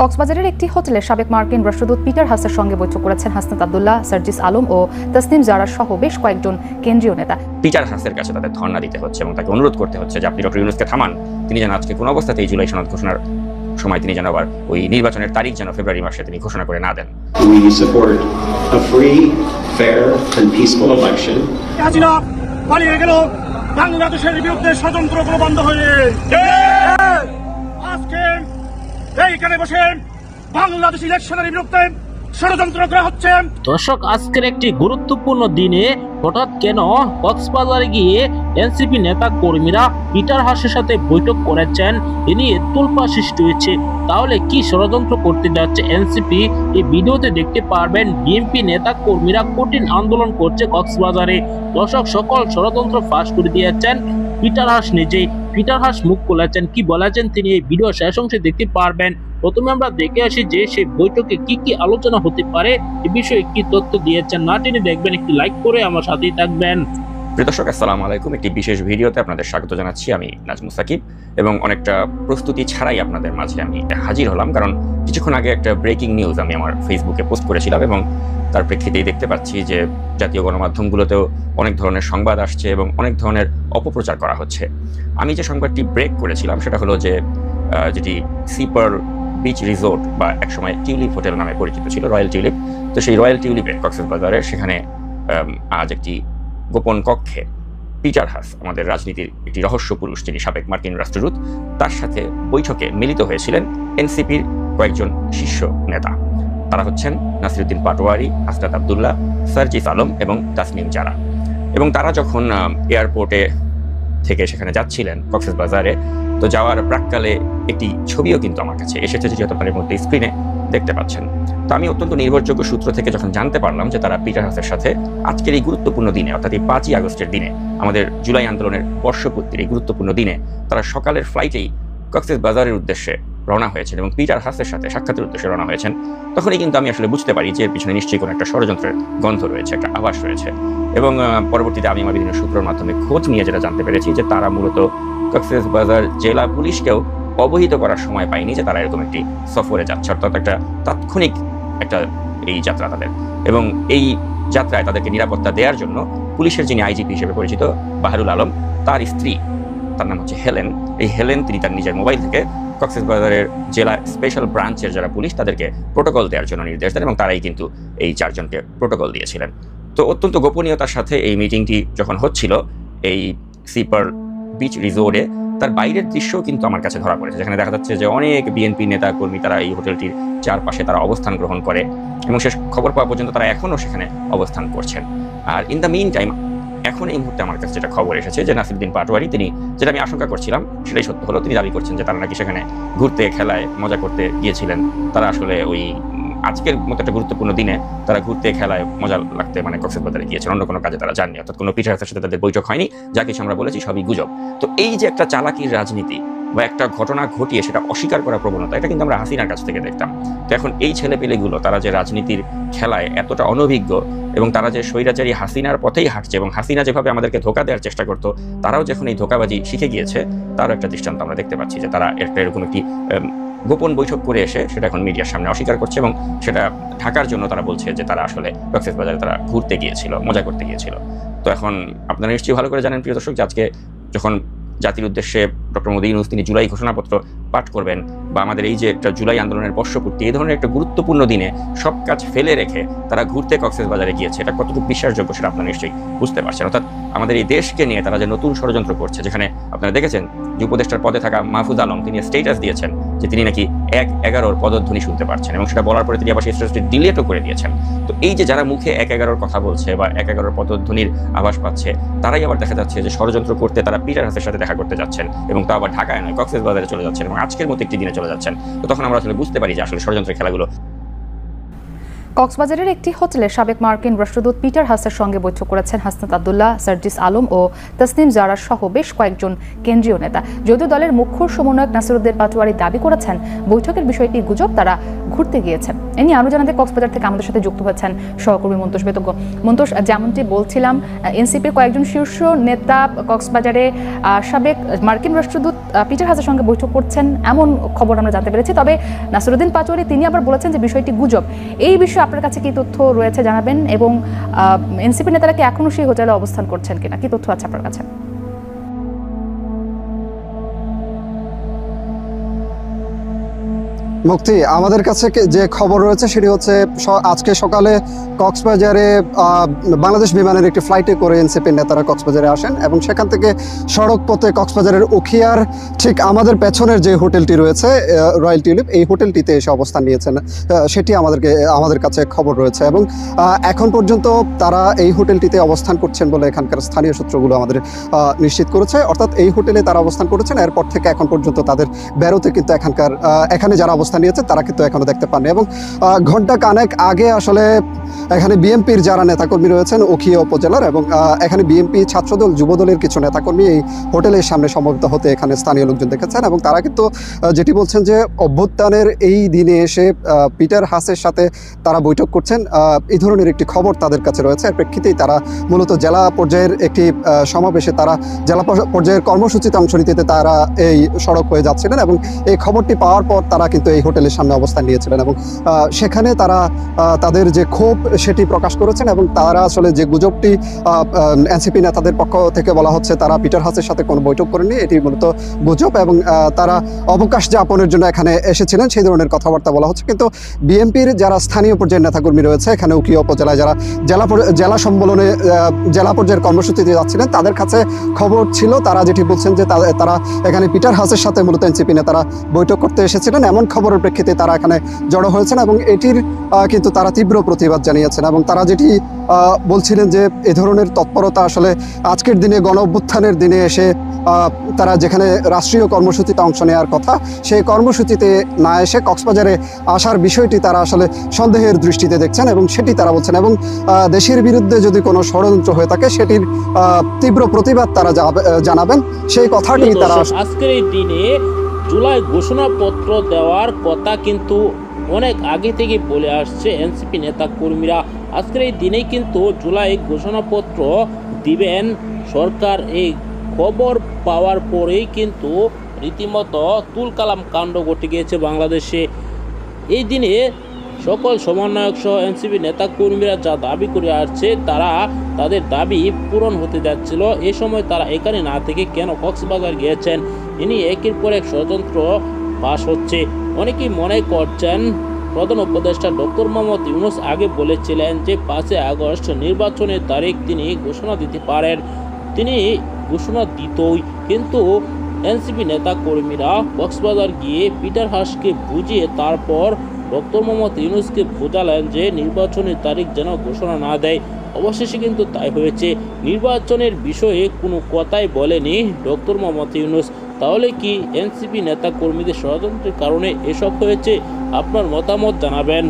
কক্সবাজারের একটি হোটেলে সাবেক মার্কিন রাষ্ট্রদূত পিটার হাসের সঙ্গে বৈঠক করেছেন হাসনাত আব্দুল্লাহ, সার্জিস আলম ও তাসনিম জারা সহ বেশ কয়েকজন কেন্দ্রীয় নেতা। পিটার হাসের কাছে তাদের ধর্ণা দিতে হচ্ছে এবং তাকে অনুরোধ করতে হচ্ছে যে আপনি ডক্টর ইউনূসকে থামান, তিনি যেন আজকে কোনো অবস্থাতেই জুলাই সনদ ঘোষণার সময় তিনি যেন আবার ওই নির্বাচনের তারিখ যেন ফেব্রুয়ারি মাসে তিনি ঘোষণা করে না দেন। We support a free, fair and peaceful election. Hasina পালিয়ে গেল বাংলাদেশের বিরুদ্ধে ষড়যন্ত্রগুলো বন্ধ হয়ে আজকে এইখানে বসে বাংলাদেশ ইলেকশনের বিরুদ্ধে ষড়যন্ত্র করা হচ্ছে। দর্শক, আজকের একটি গুরুত্বপূর্ণ দিনে হঠাৎ কেন কক্সবাজারে গিয়ে এনসিপি নেতা কর্মীরা পিটার হাসের সাথে বৈঠক করেছেন, এ নিয়ে তোলপাড় সৃষ্টি হয়েছে। তাহলে কি ষড়যন্ত্র করতে যাচ্ছে এনসিপি? এই ভিডিওতে দেখতে পারবেন বিএনপি নেতা কর্মীরা কঠিন আন্দোলন করছে কক্সবাজারে। দর্শক, সকল ষড়যন্ত্র ফাঁস করে দিয়েছেন পিটার হাস নিজেই। পিটার হাস মুখ খুলেছেন, কি বলেছেন তিনি এই ভিডিও শেষ অংশে দেখতে পারবেন। প্রথমে আমরা দেখে আসি যে সেই বৈঠকে কি কি আলোচনা হতে পারে, এ বিষয়ে কি তথ্য দিয়েছেন। না টেনে দেখবেন, একটি লাইক করে আমার সাথেই থাকবেন। প্রিয় দর্শক, আসসালামু আলাইকুম। একটি বিশেষ ভিডিওতে আপনাদের স্বাগত জানাচ্ছি। আমি নাজমুস সাকিব এবং অনেকটা প্রস্তুতি ছাড়াই আপনাদের মাঝে আমি হাজির হলাম, কারণ কিছুক্ষণ আগে একটা ব্রেকিং নিউজ আমি আমার ফেসবুকে পোস্ট করেছিলাম এবং তার প্রেক্ষিতেই দেখতে পাচ্ছি যে জাতীয় গণমাধ্যমগুলোতেও অনেক ধরনের সংবাদ আসছে এবং অনেক ধরনের অপপ্রচার করা হচ্ছে। আমি যে সংবাদটি ব্রেক করেছিলাম সেটা হলো যে যেটি সিপার বিচ রিসোর্ট বা একসময় টিউলিপ হোটেল নামে পরিচিত ছিল, রয়্যাল টিউলিপ, তো সেই রয়্যাল টিউলিপে কক্সবাজারে সেখানে আজ একটি গোপন কক্ষে পিটার হাস, আমাদের রাজনীতির একটি রহস্য পুরুষ যিনি সাবেক মার্কিন রাষ্ট্রদূত, তার সাথে বৈঠকে মিলিত হয়েছিলেন এনসিপির কয়েকজন শীর্ষ নেতা। তারা হচ্ছেন নাসিরউদ্দিন পাটোয়ারি, হাসনাত আব্দুল্লাহ, সার্জিস আলম এবং তাসনিম জারা। এবং তারা যখন এয়ারপোর্টে থেকে সেখানে যাচ্ছিলেন কক্সবাজারে, তো যাওয়ার প্রাক্কালে একটি ছবিও কিন্তু আমার কাছে এসেছে, যেহেতু আপনার মধ্যে স্ক্রিনে দেখতে পাচ্ছেন। তো আমি অত্যন্ত নির্ভরযোগ্য সূত্র থেকে যখন জানতে পারলাম যে তারা পিটার হাসের সাথে আজকের এই গুরুত্বপূর্ণ দিনে, অর্থাৎ এই 5ই আগস্টের দিনে, আমাদের জুলাই আন্দোলনের বর্ষপূর্তির এই গুরুত্বপূর্ণ দিনে তারা সকালের ফ্লাইটেই কক্সবাজারের উদ্দেশ্যে রওনা হয়েছেন এবং পিটার হাসের সাথে সাক্ষাতের উদ্দেশ্যে রওনা হয়েছেন, তখনই কিন্তু আমি আসলে বুঝতে পারি যে এর পিছনে নিশ্চয়ই কোনো একটা ষড়যন্ত্রের গন্ধ রয়েছে, একটা আভাস রয়েছে। এবং পরবর্তীতে আমি আমার বিভিন্ন সূত্রের মাধ্যমে খোঁজ নিয়ে যেটা জানতে পেরেছি যে তারা মূলত কক্সবাজার জেলা পুলিশকেও অবহিত করার সময় পায়নি যে তারা এরকম একটি সফরে যাচ্ছে, অর্থাৎ একটা তাৎক্ষণিক একটা এই যাত্রা তাদের। এবং এই যাত্রায় তাদেরকে নিরাপত্তা দেওয়ার জন্য পুলিশের যিনি আইজিপি হিসেবে পরিচিত বাহারুল আলম, তার স্ত্রী, তার নাম হচ্ছে হেলেন, এই হেলেন তিনি তার নিজের মোবাইল থেকে কক্সবাজারের জেলা স্পেশাল ব্রাঞ্চের যারা পুলিশ তাদেরকে প্রোটোকল দেওয়ার জন্য নির্দেশ দেন এবং তারাই কিন্তু এই 4 জনকে প্রোটোকল দিয়েছিলেন। তো অত্যন্ত গোপনীয়তার সাথে এই মিটিংটি যখন হচ্ছিল এই সিপার বিচ রিসোর্টে, তার বাইরের দৃশ্যও কিন্তু আমার কাছে ধরা পড়েছে, যেখানে দেখা যাচ্ছে যে অনেক বিএনপি নেতা কর্মী তারা এই হোটেলটির চারপাশে তারা অবস্থান গ্রহণ করে এবং শেষ খবর পাওয়া পর্যন্ত তারা এখনও সেখানে অবস্থান করছেন। আর ইন দ্য মিন টাইম এখন এই মুহূর্তে আমার কাছে যেটা খবর এসেছে যে নাসিরউদ্দিন পাটোয়ারি, তিনি যেটা আমি আশঙ্কা করছিলাম সেটাই সত্য হলো, তিনি দাবি করছেন যে তারা নাকি সেখানে ঘুরতে খেলায় মজা করতে গিয়েছিলেন। তারা আসলে ওই আজকের মতো একটা গুরুত্বপূর্ণ দিনে তারা ঘুরতে খেলায় মজা লাগতে মানে কক্সবাজারে গিয়েছেন, অন্য কোনো কাজে তারা যাননি, অর্থাৎ কোনো পিটার হাসের সাথে তাদের বৈঠক হয়নি। যা কিছু আমরা বলেছি সবই গুজব। তো এই যে একটা চালাকির রাজনীতি বা একটা ঘটনা ঘটিয়ে সেটা অস্বীকার করার প্রবণতা, এটা কিন্তু আমরা হাসিনার কাছ থেকে দেখতাম। তো এখন এই ছেলেপেলেগুলো তারা যে রাজনীতির খেলায় এতটা অনভিজ্ঞ এবং তারা যে স্বৈরাচারী হাসিনার পথেই হাঁটছে এবং হাসিনা যেভাবে আমাদেরকে ধোঁকা দেওয়ার চেষ্টা করতো, তারাও যখন এই ধোঁকাবাজি শিখে গিয়েছে, তারও একটা দৃষ্টান্ত আমরা দেখতে পাচ্ছি যে তারা একটা এরকম একটি গোপন বৈঠক করে এসে সেটা এখন মিডিয়ার সামনে অস্বীকার করছে এবং সেটা ঢাকার জন্য তারা বলছে যে তারা আসলে কক্সবাজারে তারা ঘুরতে গিয়েছিল, মজা করতে গিয়েছিল। তো এখন আপনারা নিশ্চয়ই ভালো করে জানেন প্রিয় দর্শক যে আজকে যখন জাতির উদ্দেশ্যে ডক্টর মোদি ইউনূস তিনি জুলাই ঘোষণাপত্র পাঠ করবেন বা আমাদের এই যে একটা জুলাই আন্দোলনের বর্ষপূর্তি, এই ধরনের একটা গুরুত্বপূর্ণ দিনে সব কাজ ফেলে রেখে তারা ঘুরতে কক্সবাজারে গিয়েছে, এটা কতটুকু বিশ্বাসযোগ্য সেটা আপনারা নিশ্চয়ই বুঝতে পারছেন। অর্থাৎ আমাদের এই দেশকে নিয়ে তারা যে নতুন ষড়যন্ত্র করছে, যেখানে আপনারা দেখেছেন যে উপদেষ্টার পদে থাকা মাহফুজ আলম তিনি স্টেটাস দিয়েছেন যে তিনি নাকি 1-11 পদধ্বনি শুনতে পারছেন এবং সেটা বলার পরে তিনি আবার সেই স্টেটাসটি ডিলিটও করে দিয়েছেন। তো এই যে যারা মুখে 1-11 কথা বলছে বা 1-11 পদধ্বনির আভাস পাচ্ছে, তারাই আবার দেখা যাচ্ছে যে ষড়যন্ত্র করতে তারা পিটার হাসের সাথে দেখা করতে যাচ্ছেন এবং তা আবার ঢাকায় নয় কক্সবাজারে চলে যাচ্ছেন এবং আজকের মতো একটি দিনে চলে যাচ্ছেন। তো তখন আমরা আসলে বুঝতে পারি যে আসলে ষড়যন্ত্রের খেলাগুলো। কক্সবাজারের একটি হোটেলে সাবেক মার্কিন রাষ্ট্রদূত পিটার হাসের সঙ্গে বৈঠক করেছেন হাসনাত আব্দুল্লাহ, সার্জিস আলম ও তসনিম জারা সহ বেশ কয়েকজন কেন্দ্রীয় নেতা। যদিও দলের মুখ্য সমন্বয়ক নাসিরউদ্দিন পাটোয়ারি দাবি করেছেন বৈঠকের বিষয়টি গুজব, তারা ঘুরতে গিয়েছেন। এ নিয়ে আরও জানাতে কক্সবাজার থেকে আমাদের সাথে যুক্ত হয়েছেন সহকর্মী মন্তোষ বেতজ্ঞ। মন্তোষ, যেমনটি বলছিলাম, এনসিপির কয়েকজন শীর্ষ নেতা কক্সবাজারে সাবেক মার্কিন রাষ্ট্রদূত পিটার হাসের সঙ্গে বৈঠক করছেন এমন খবর আমরা জানতে পেরেছি। তবে নাসিরউদ্দিন পাটোয়ারি তিনি আবার বলেছেন যে বিষয়টি গুজব। এই বিষয়ে আপনার কাছে কি তথ্য রয়েছে জানাবেন, এবং এনসিপি নেতারা কি এখনো সেই হোটেলে অবস্থান করছেন কিনা, কি তথ্য আছে আপনার কাছে? মুক্তি, আমাদের কাছে যে খবর রয়েছে সেটি হচ্ছে আজকে সকালে কক্সবাজারে বাংলাদেশ বিমানের একটি ফ্লাইটে করে এনসিপির নেতারা কক্সবাজারে আসেন এবং সেখান থেকে সড়ক পথে কক্সবাজারের উখিয়ার ঠিক আমাদের পেছনের যে হোটেলটি রয়েছে রয়্যাল টিউলিপ, এই হোটেলটিতে এসে অবস্থান নিয়েছেন, সেটি আমাদের কাছে খবর রয়েছে। এবং এখন পর্যন্ত তারা এই হোটেলটিতে অবস্থান করছেন বলে এখানকার স্থানীয় সূত্রগুলো আমাদের নিশ্চিত করেছে। অর্থাৎ এই হোটেলে তারা অবস্থান করেছেন, এরপর থেকে এখন পর্যন্ত তাদের বেরোতে কিন্তু এখানে যারা অবস্থান নিয়েছে তারা কিন্তু এখনো দেখতে পাননি। এবং ঘন্টা কানেক আগে আসলে এখানে বিএনপির যারা নেতাকর্মী রয়েছেন উখিয়া উপজেলার, এবং এখানে বিএনপি ছাত্রদল যুবদলের কিছু নেতাকর্মী এই হোটেলের সামনে সমবেত হতে এখানে স্থানীয় লোকজন দেখেছেন। এবং তারা কিন্তু যেটি বলছেন যে অভ্যুত্থানের এই দিনে এসে পিটার হাসের সাথে তারা বৈঠক করছেন, এই ধরনের একটি খবর তাদের কাছে রয়েছে। এর প্রেক্ষিতেই তারা মূলত জেলা পর্যায়ের একটি সমাবেশে তারা জেলা পর্যায়ের কর্মসূচিতে অংশ নিতে তারা এই সড়ক হয়ে যাচ্ছিলেন, এবং এই খবরটি পাওয়ার পর তারা কিন্তু এই হোটেলের সামনে অবস্থান নিয়েছিলেন এবং সেখানে তারা তাদের যে ক্ষোভ সেটি প্রকাশ করেছেন। এবং তারা আসলে যে গুজবটি এনসিপি নেতাদের পক্ষ থেকে বলা হচ্ছে তারা পিটার হাসের সাথে কোনো বৈঠক করেননি, এটি মূলত গুজব, এবং তারা অবকাশ যাপনের জন্য এখানে এসেছিলেন সেই ধরনের কথাবার্তা বলা হচ্ছে। কিন্তু বিএনপির যারা স্থানীয় পর্যায়ের নেতাকর্মী রয়েছে এখানে উখিয়া উপজেলায় যারা জেলা সম্মেলনে জেলা পর্যায়ের কর্মসূচিতে যাচ্ছিলেন, তাদের কাছে খবর ছিল, তারা যেটি বলছেন যে তারা এখানে পিটার হাসের সাথে মূলত এনসিপি নেতারা বৈঠক করতে এসেছিলেন, এমন খবরের প্রেক্ষিতে তারা এখানে জড়ো হয়েছেন। এবং এটির কিন্তু তারা তীব্র প্রতিবাদ জানিয়েছেন। এবং তারা যেটি বলছিলেন যে এ ধরনের তৎপরতা আসলে আজকের দিনে গণ অভ্যুত্থানের দিনে এসে তারা যেখানে রাষ্ট্রীয় কর্মসূচিতে অংশ নেওয়ার কথা সেই কর্মসূচিতে না এসে কক্সবাজারে আসার বিষয়টি তারা আসলে সন্দেহের দৃষ্টিতে দেখছেন, এবং সেটি তারা বলছেন। এবং দেশের বিরুদ্ধে যদি কোনো ষড়যন্ত্র হয়ে থাকে সেটির তীব্র প্রতিবাদ তারা জানাবেন, সেই কথাটি তারা আজকের এই দিনে জুলাই ঘোষণাপত্র দেওয়ার কথা কিন্তু অনেক আগে থেকে বলে আসছে এনসিপি নেতা কর্মীরা। আজকের এই দিনেই কিন্তু জুলাই ঘোষণাপত্র দিবেন সরকার। এই খবর পাওয়ার পরেই কিন্তু রীতিমতো তুলকালাম কাণ্ড ঘটে গিয়েছে বাংলাদেশে। এই দিনে সকল সমন্বয়ক সহ এনসিপি নেতা কর্মীরা যা দাবি করে আসছে তারা তাদের দাবি পূরণ হতে যাচ্ছিল। এ সময় তারা এখানে না থেকে কেন কক্সবাজার গিয়েছেন এ নিয়ে একের পর এক ষড়যন্ত্র ফাঁস হচ্ছে। অনেকেই মনে করছেন প্রধান উপদেষ্টা ডক্টর মোহাম্মদ ইউনূস আগে বলেছিলেন যে 5 আগস্ট নির্বাচনের তারিখ তিনি ঘোষণা দিতে পারেন, তিনি ঘোষণা দিতই। কিন্তু এনসিপি নেতা কর্মীরা কক্সবাজার গিয়ে পিটার হাসকে বুঝিয়ে তারপর ডক্টর মোহাম্মদ ইউনূসকে বোঝালেন যে নির্বাচনের তারিখ যেন ঘোষণা না দেয়। অবশেষে কিন্তু তাই হয়েছে। নির্বাচনের বিষয়ে কোনো কথাই বলেনি ডক্টর মোহাম্মদ ইউনূস। তাহলে কি এনসিপি নেতা কর্মীদের ষড়যন্ত্রের কারণে এসব হয়েছে? আপনার মতামত জানাবেন।